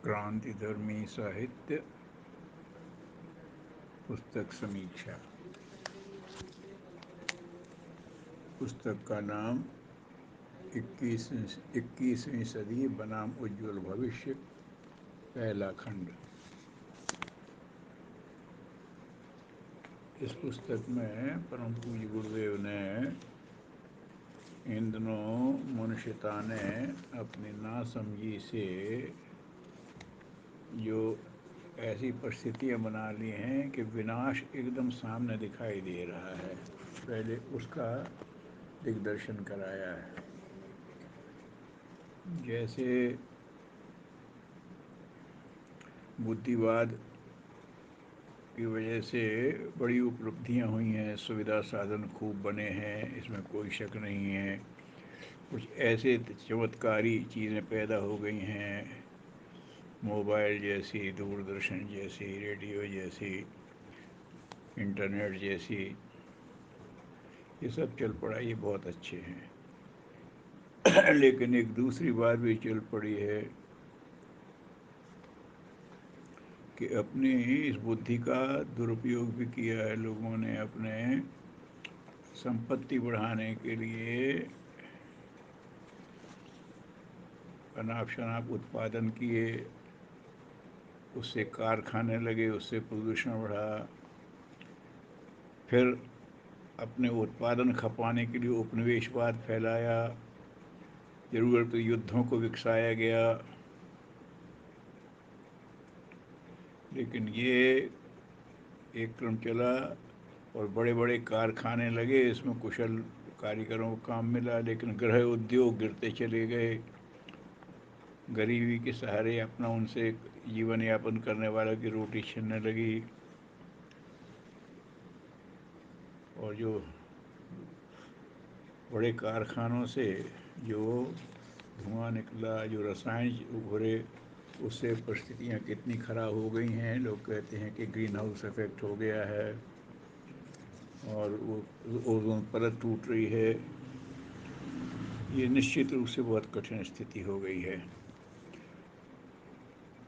क्रांतिधर्मी साहित्य पुस्तक समीक्षा। पुस्तक का नाम 21वीं सदी बनाम उज्ज्वल भविष्य, पहला खंड। इस पुस्तक में परम पूज्य गुरुदेव ने इन दिनों मनुष्यता ने अपनी नासमझी से जो ऐसी परिस्थितियां बना ली हैं कि विनाश एकदम सामने दिखाई दे रहा है, पहले उसका दिग्दर्शन कराया है। जैसे बुद्धिवाद की वजह से बड़ी उपलब्धियां हुई हैं, सुविधा साधन खूब बने हैं, इसमें कोई शक नहीं है। कुछ ऐसे चमत्कारी चीज़ें पैदा हो गई हैं, मोबाइल जैसी, दूरदर्शन जैसी, रेडियो जैसी, इंटरनेट जैसी, ये सब चल पड़ा, ये बहुत अच्छे हैं। लेकिन एक दूसरी बात भी चल पड़ी है कि अपनी इस बुद्धि का दुरुपयोग भी किया है लोगों ने। अपने संपत्ति बढ़ाने के लिए अनाप शनाप उत्पादन किए, उससे कारखाने लगे, उससे प्रदूषण बढ़ा। फिर अपने उत्पादन खपाने के लिए उपनिवेशवाद फैलाया, ज़रूरत युद्धों को विकसाया गया। लेकिन ये एक क्रम चला और बड़े बड़े कारखाने लगे, इसमें कुशल कारीगरों को काम मिला, लेकिन गृह उद्योग गिरते चले गए। गरीबी के सहारे अपना उनसे जीवन यापन करने वालों की रोटी छीनने लगी। और जो बड़े कारखानों से जो धुआं निकला, जो रसायन उभरे, उससे परिस्थितियाँ कितनी ख़राब हो गई हैं। लोग कहते हैं कि ग्रीन हाउस इफेक्ट हो गया है और वो ओजोन परत टूट रही है। ये निश्चित रूप से बहुत कठिन स्थिति हो गई है।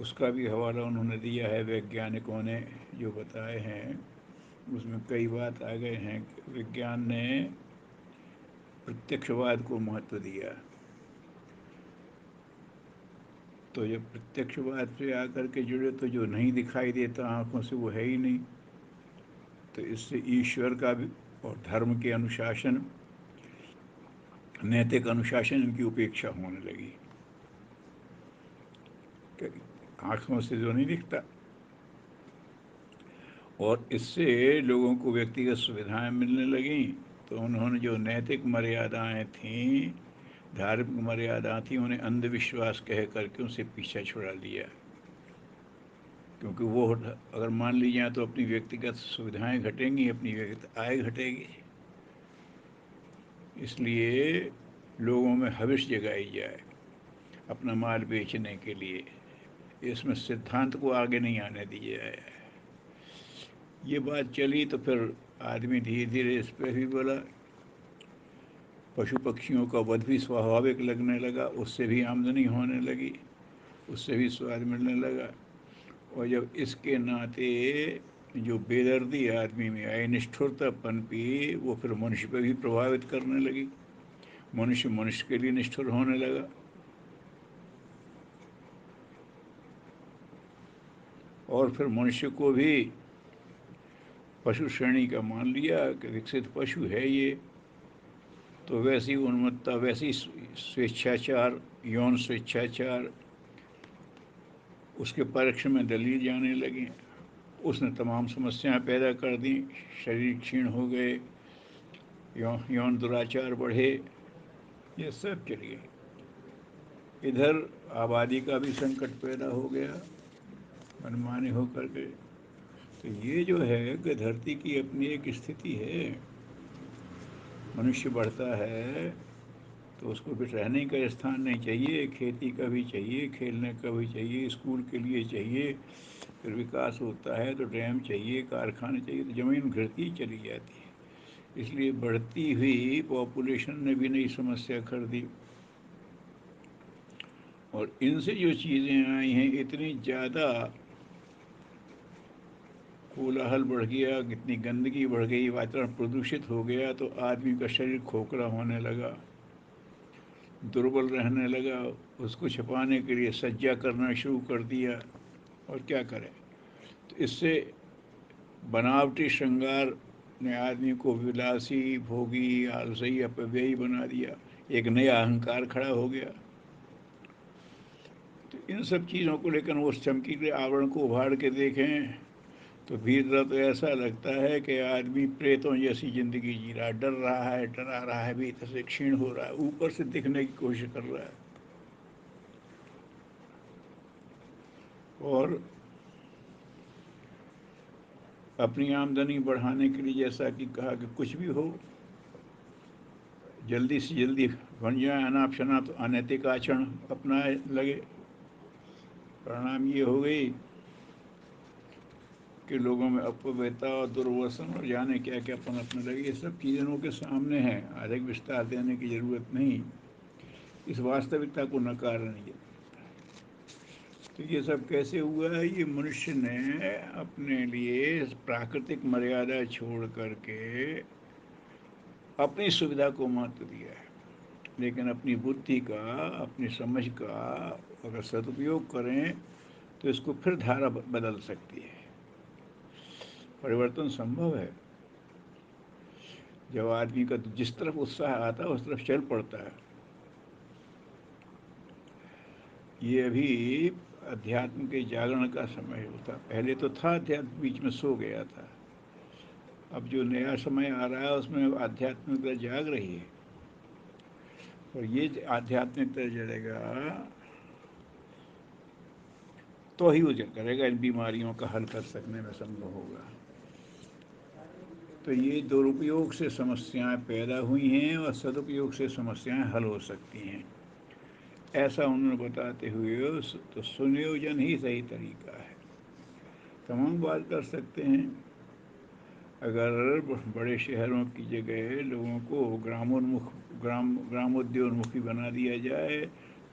उसका भी हवाला उन्होंने दिया है, वैज्ञानिकों ने जो बताए हैं उसमें कई बात आ गए हैं कि विज्ञान ने प्रत्यक्षवाद को महत्व दिया। तो जब प्रत्यक्षवाद से आकर के जुड़े तो जो नहीं दिखाई देता आँखों से वो है ही नहीं। तो इससे ईश्वर का भी और धर्म के अनुशासन, नैतिक अनुशासन, इनकी उपेक्षा होने लगी। आँखों से जो नहीं दिखता, और इससे लोगों को व्यक्तिगत सुविधाएं मिलने लगीं। तो उन्होंने जो नैतिक मर्यादाएं थीं, धार्मिक मर्यादा थी, उन्हें अंधविश्वास कह करके उनसे पीछा छुड़ा लिया। क्योंकि वो अगर मान ली जाए तो अपनी व्यक्तिगत सुविधाएं घटेंगी, अपनी व्यक्तिगत आय घटेगी। इसलिए लोगों में हविष जगाई जाए अपना माल बेचने के लिए, इसमें सिद्धांत को आगे नहीं आने दिया जाए। ये बात चली तो फिर आदमी धीरे धीरे इस पर भी बोला। पशु पक्षियों का वध भी स्वाभाविक लगने लगा, उससे भी आमदनी होने लगी, उससे भी स्वाद मिलने लगा। और जब इसके नाते जो बेदर्दी आदमी में आई, निष्ठुरता पनपी, वो फिर मनुष्य पर भी प्रभावित करने लगी। मनुष्य मनुष्य के लिए निष्ठुर होने लगा। और फिर मनुष्य को भी पशु श्रेणी का मान लिया कि विकसित पशु है ये। तो वैसी उन्मत्तता, वैसी स्वेच्छाचार, यौन स्वेच्छाचार उसके पक्ष में दलील जाने लगे। उसने तमाम समस्याएं पैदा कर दी, शरीर क्षीण हो गए, यौन दुराचार बढ़े, ये सब चलिए। इधर आबादी का भी संकट पैदा हो गया, मनमानी होकर के। तो ये जो है कि धरती की अपनी एक स्थिति है। मनुष्य बढ़ता है तो उसको फिर रहने का स्थान नहीं चाहिए, खेती का भी चाहिए, खेलने का भी चाहिए, स्कूल के लिए चाहिए। फिर विकास होता है तो डैम चाहिए, कारखाने चाहिए, तो ज़मीन घिरती ही चली जाती है। इसलिए बढ़ती हुई पॉपुलेशन ने भी नई समस्या कर दी। और इनसे जो चीज़ें आई हैं, इतनी ज़्यादा कोलाहल बढ़ गया, कितनी गंदगी बढ़ गई, वातावरण प्रदूषित हो गया, तो आदमी का शरीर खोखला होने लगा, दुर्बल रहने लगा। उसको छिपाने के लिए सज्जा करना शुरू कर दिया। और क्या करें, तो इससे बनावटी श्रृंगार ने आदमी को विलासी, भोगी, आलसी, अपव्ययी बना दिया। एक नया अहंकार खड़ा हो गया। तो इन सब चीज़ों को लेकर वो उस चमकीले आवरण को उभाड़ के देखें तो भीतर तो ऐसा लगता है कि आदमी प्रेतों जैसी ज़िंदगी जी रहा है, डर रहा है, डरा रहा है, भीतर से क्षीण हो रहा है, ऊपर से दिखने की कोशिश कर रहा है। और अपनी आमदनी बढ़ाने के लिए, जैसा कि कहा, कि कुछ भी हो, जल्दी से जल्दी बन जाए, अनाप शनाप अनैतिक आचरण अपनाए लगे। परिणाम ये हो गई कि लोगों में अपव्ययता और दुर्व्यसन और जाने क्या क्या पनपने लगे। ये सब चीज़ों के सामने हैं, अधिक विस्तार देने की ज़रूरत नहीं, इस वास्तविकता को नकारना नहीं। तो ये सब कैसे हुआ है? ये मनुष्य ने अपने लिए प्राकृतिक मर्यादा छोड़ करके अपनी सुविधा को महत्व दिया है। लेकिन अपनी बुद्धि का, अपनी समझ का अगर सदुपयोग करें तो इसको फिर धारा बदल सकती है, परिवर्तन संभव है। जब आदमी का जिस तरफ उत्साह आता है उस तरफ चल पड़ता है। ये अभी अध्यात्म के जागरण का समय होता, पहले तो था अध्यात्म, बीच में सो गया था। अब जो नया समय आ रहा है उसमें आध्यात्मिकता जाग रही है। और ये आध्यात्मिकता जड़ेगा तो ही वो जल करेगा, इन बीमारियों का हल कर सकने में संभव होगा। तो ये दुरुपयोग से समस्याएं पैदा हुई हैं और सदुपयोग से समस्याएं हल हो सकती हैं, ऐसा उन्होंने बताते हुए तो सुनियोजन ही सही तरीका है। तमाम बात कर सकते हैं। अगर बड़े शहरों की जगह लोगों को ग्रामोद्योन्मुखी बना दिया जाए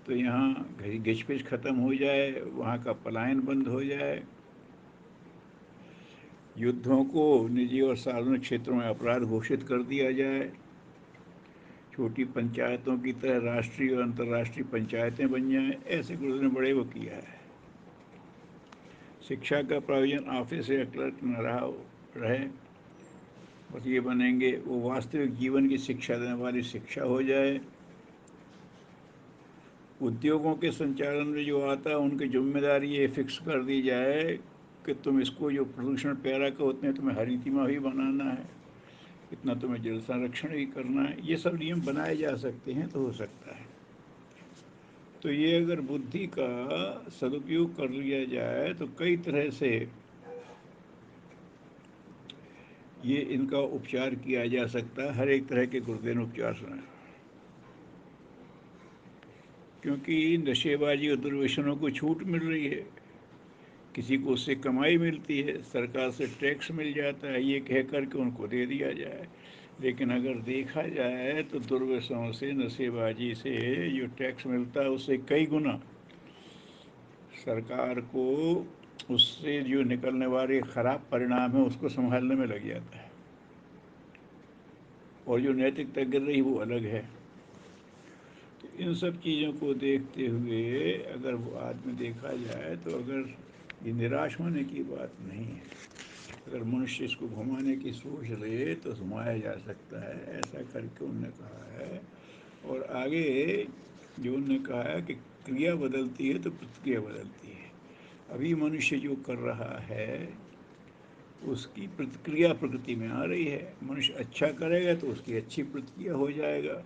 तो यहाँ घिचपिच खत्म हो जाए, वहाँ का पलायन बंद हो जाए, युद्धों को निजी और सार्वजनिक क्षेत्रों में अपराध घोषित कर दिया जाए, छोटी पंचायतों की तरह राष्ट्रीय और अंतर्राष्ट्रीय पंचायतें बन जाएं, ऐसे गुरुओं ने बड़े वो किया है। शिक्षा का प्रायोजन ऑफिस या क्लर्क न रहे, बस ये बनेंगे वो वास्तविक जीवन की शिक्षा देने वाली शिक्षा हो जाए। उद्योगों के संचालन में जो आता है उनकी जिम्मेदारी ये फिक्स कर दी जाए कि तुम इसको, जो प्रदूषण पैदा का होते हैं, तुम्हें हरितिमा भी बनाना है, इतना तुम्हें जल संरक्षण भी करना है। ये सब नियम बनाए जा सकते हैं तो हो सकता है। तो ये अगर बुद्धि का सदुपयोग कर लिया जाए तो कई तरह से ये इनका उपचार किया जा सकता है, हर एक तरह के गुरुदेव उपचार से। क्योंकि नशेबाजी और दुर्व्यसनों को छूट मिल रही है, किसी को उससे कमाई मिलती है, सरकार से टैक्स मिल जाता है, ये कह कर के उनको दे दिया जाए। लेकिन अगर देखा जाए तो दुर्व्यसनों से, नशेबाजी से जो टैक्स मिलता है उससे कई गुना सरकार को उससे जो निकलने वाले खराब परिणाम है उसको संभालने में लग जाता है। और जो नैतिकता गिर रही वो अलग है। तो इन सब चीज़ों को देखते हुए अगर वो आदमी देखा जाए तो अगर ये निराश होने की बात नहीं है, अगर मनुष्य इसको घुमाने की सोच ले तो घुमाया जा सकता है, ऐसा करके उन्होंने कहा है। और आगे जो उन्होंने कहा है कि क्रिया बदलती है तो प्रतिक्रिया बदलती है। अभी मनुष्य जो कर रहा है उसकी प्रतिक्रिया प्रकृति में आ रही है। मनुष्य अच्छा करेगा तो उसकी अच्छी प्रतिक्रिया हो जाएगा।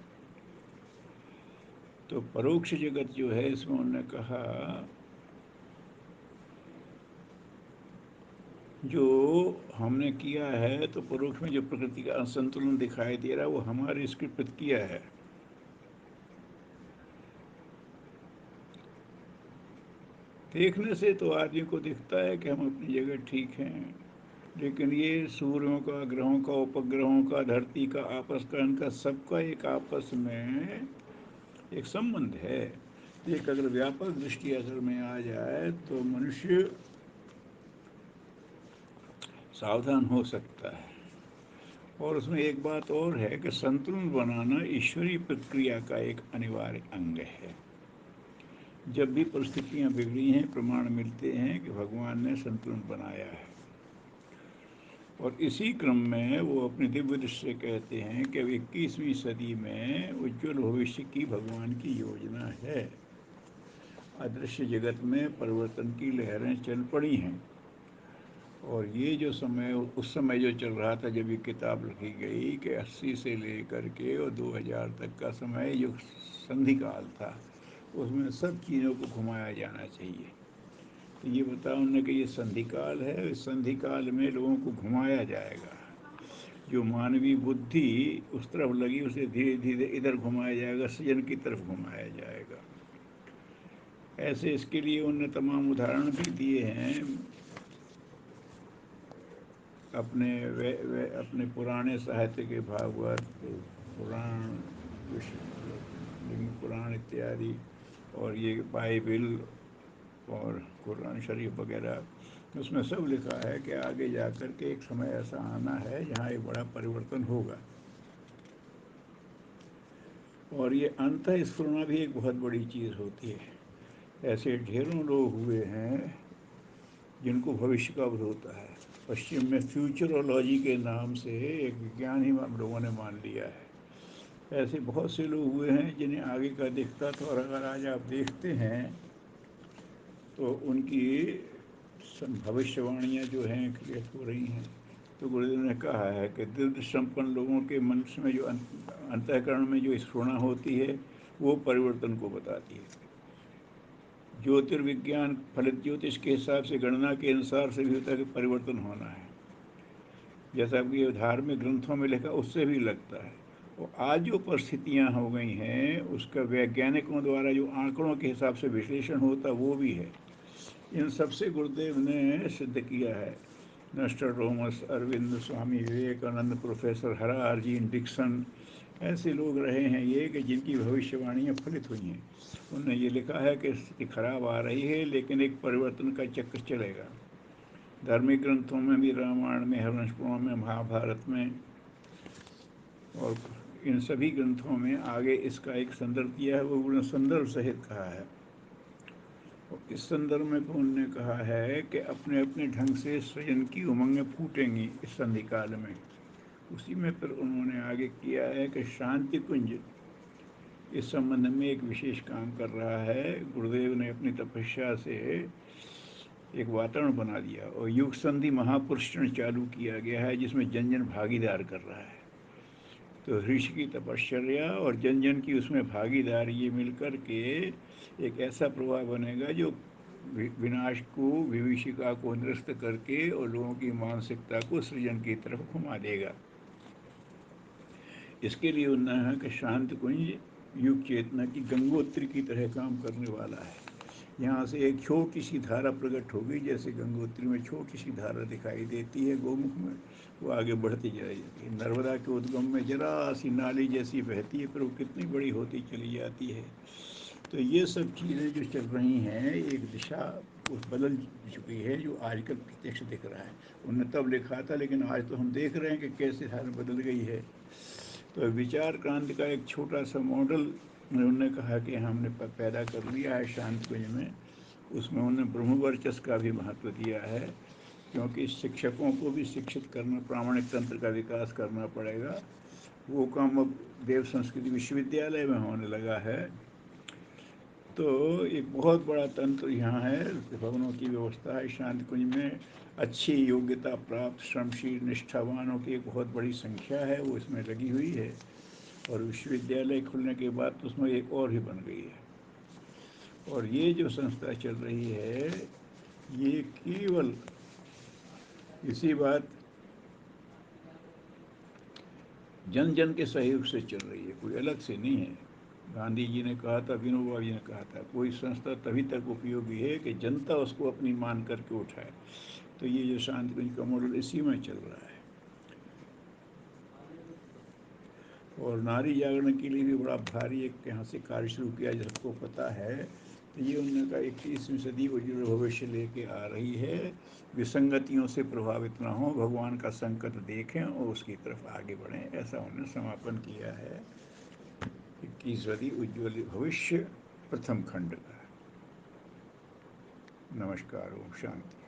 तो परोक्ष जगत जो है, इसमें उन्होंने कहा जो हमने किया है, तो परोक्ष में जो प्रकृति का असंतुलन दिखाई दे रहा है वो हमारी इसकी प्रतिक्रिया है। देखने से तो आदमी को दिखता है कि हम अपनी जगह ठीक हैं, लेकिन ये सूर्यों का, ग्रहों का, उपग्रहों का, धरती का, आपस का, इनका सबका एक आपस में एक संबंध है। एक अगर व्यापक दृष्टि अगर में आ जाए तो मनुष्य सावधान हो सकता है। और उसमें एक बात और है कि संतुलन बनाना ईश्वरीय प्रक्रिया का एक अनिवार्य अंग है। जब भी परिस्थितियां बिगड़ी हैं, प्रमाण मिलते हैं कि भगवान ने संतुलन बनाया है। और इसी क्रम में वो अपनी दिव्य दृष्टि से कहते हैं कि अब 21वीं सदी में उज्ज्वल भविष्य की भगवान की योजना है। अदृश्य जगत में परिवर्तन की लहरें चल पड़ी हैं। और ये जो समय उस समय जो चल रहा था जब ये किताब लिखी गई कि 80 से लेकर के और 2000 तक का समय जो संधि काल था, उसमें सब चीज़ों को घुमाया जाना चाहिए। तो ये बताया उन्होंने कि ये संधि काल है, इस संधि काल में लोगों को घुमाया जाएगा। जो मानवीय बुद्धि उस तरफ लगी उसे धीरे धीरे इधर घुमाया जाएगा, सृजन की तरफ घुमाया जाएगा। ऐसे इसके लिए उन्होंने तमाम उदाहरण भी दिए हैं अपने पुराने साहित्य के, भागवत पुराण, लिंग पुराण इत्यादि, और ये बाइबिल और कुरान शरीफ वगैरह। उसमें सब लिखा है कि आगे जाकर के एक समय ऐसा आना है जहाँ एक बड़ा परिवर्तन होगा। और ये अंतःस्फुरणा भी एक बहुत बड़ी चीज़ होती है। ऐसे ढेरों लोग हुए हैं जिनको भविष्य का बोध होता है। पश्चिम में फ्यूचरोलॉजी के नाम से एक विज्ञान ही हम लोगों ने मान लिया है। ऐसे बहुत से लोग हुए हैं जिन्हें आगे का दिखता था, और अगर आज आप देखते हैं तो उनकी भविष्यवाणियाँ जो हैं क्रिएट हो रही हैं। तो गुरुदेव ने कहा है कि दृढ़ संपन्न लोगों के मन में जो अंतःकरण में जो स्फुरणा होती है वो परिवर्तन को बताती है। ज्योतिर्विज्ञान फलित ज्योतिष के हिसाब से गणना के अनुसार से भी होता है कि परिवर्तन होना है, जैसा कि धार्मिक ग्रंथों में लिखा उससे भी लगता है। और आज जो परिस्थितियाँ हो गई हैं उसका वैज्ञानिकों द्वारा जो आंकड़ों के हिसाब से विश्लेषण होता वो भी है। इन सबसे गुरुदेव ने सिद्ध किया है। नोस्ट्राडामस, अरविंद, स्वामी विवेकानंद, प्रोफेसर हरा अर्जिन डिक्सन, ऐसे लोग रहे हैं ये कि जिनकी भविष्यवाणियाँ फलित हुई हैं। उन्होंने ये लिखा है कि स्थिति खराब आ रही है लेकिन एक परिवर्तन का चक्र चलेगा। धार्मिक ग्रंथों में भी, रामायण में, हरिवंश पुराण में, महाभारत में और इन सभी ग्रंथों में आगे इसका एक संदर्भ दिया है, वो उन्होंने संदर्भ सहित कहा है। इस संदर्भ में उन्होंने कहा है कि अपने अपने ढंग से सृजन की उमंगें फूटेंगी इस संधि काल में। उसी में फिर उन्होंने आगे किया है कि शांति कुंज इस संबंध में एक विशेष काम कर रहा है। गुरुदेव ने अपनी तपस्या से एक वातावरण बना दिया और युग संधि महापुरुषण चालू किया गया है जिसमें जन जन भागीदार कर रहा है। तो ऋषि की तपश्चर्या और जन जन की उसमें भागीदारी ये मिलकर के एक ऐसा प्रभाव बनेगा जो विनाश को, विभीषिका को निरस्त करके और लोगों की मानसिकता को सृजन की तरफ घुमा देगा। इसके लिए उन्होंने है कि शांत कुंज युग चेतना की गंगोत्री की तरह काम करने वाला है। यहाँ से एक छोटी सी धारा प्रकट होगी, जैसे गंगोत्री में छोटी सी धारा दिखाई देती है गोमुख में, वो आगे बढ़ती जाएगी। नर्मदा के उद्गम में जरा सी नाली जैसी बहती है, फिर वो कितनी बड़ी होती चली जाती है। तो ये सब चीज़ें जो चल रही हैं, एक दिशा उस बदल चुकी है जो आजकल प्रत्यक्ष दिख रहा है। उन्होंने तब लिखा था लेकिन आज तो हम देख रहे हैं कि कैसे धारा बदल गई है। तो विचार क्रांति का एक छोटा सा मॉडल उन्होंने कहा कि हमने पैदा कर लिया है शांत कुंज में। उसमें उन्होंने ब्रह्मवर्चस्व का भी महत्व दिया है, क्योंकि शिक्षकों को भी शिक्षित करना, प्रामाणिक तंत्र का विकास करना पड़ेगा। वो काम अब देव संस्कृति विश्वविद्यालय में होने लगा है। तो एक बहुत बड़ा तंत्र यहाँ है, भवनों की व्यवस्था है शांत कुंज में। अच्छी योग्यता प्राप्त श्रमशील निष्ठावानों की एक बहुत बड़ी संख्या है, वो इसमें लगी हुई है। और विश्वविद्यालय खुलने के बाद तो उसमें एक और भी बन गई है। और ये जो संस्था चल रही है ये केवल इसी बात जन जन के सहयोग से चल रही है, कोई अलग से नहीं है। गांधी जी ने कहा था, विनोबा जी ने कहा था, कोई संस्था तभी तक उपयोगी है कि जनता उसको अपनी मान करके उठाए। तो ये जो शांति कुंज का मॉडल इसी में चल रहा है। और नारी जागरण के लिए भी बड़ा भारी एक यहाँ से कार्य शुरू किया, सबको पता है। तो ये उनका 21वीं सदी उज्ज्वल भविष्य लेके आ रही है। विसंगतियों से प्रभावित ना हो, भगवान का संकट देखें और उसकी तरफ आगे बढ़ें, ऐसा उन्होंने समापन किया है 21वीं सदी उज्ज्वल भविष्य प्रथम खंड का। नमस्कार, ओम शांति।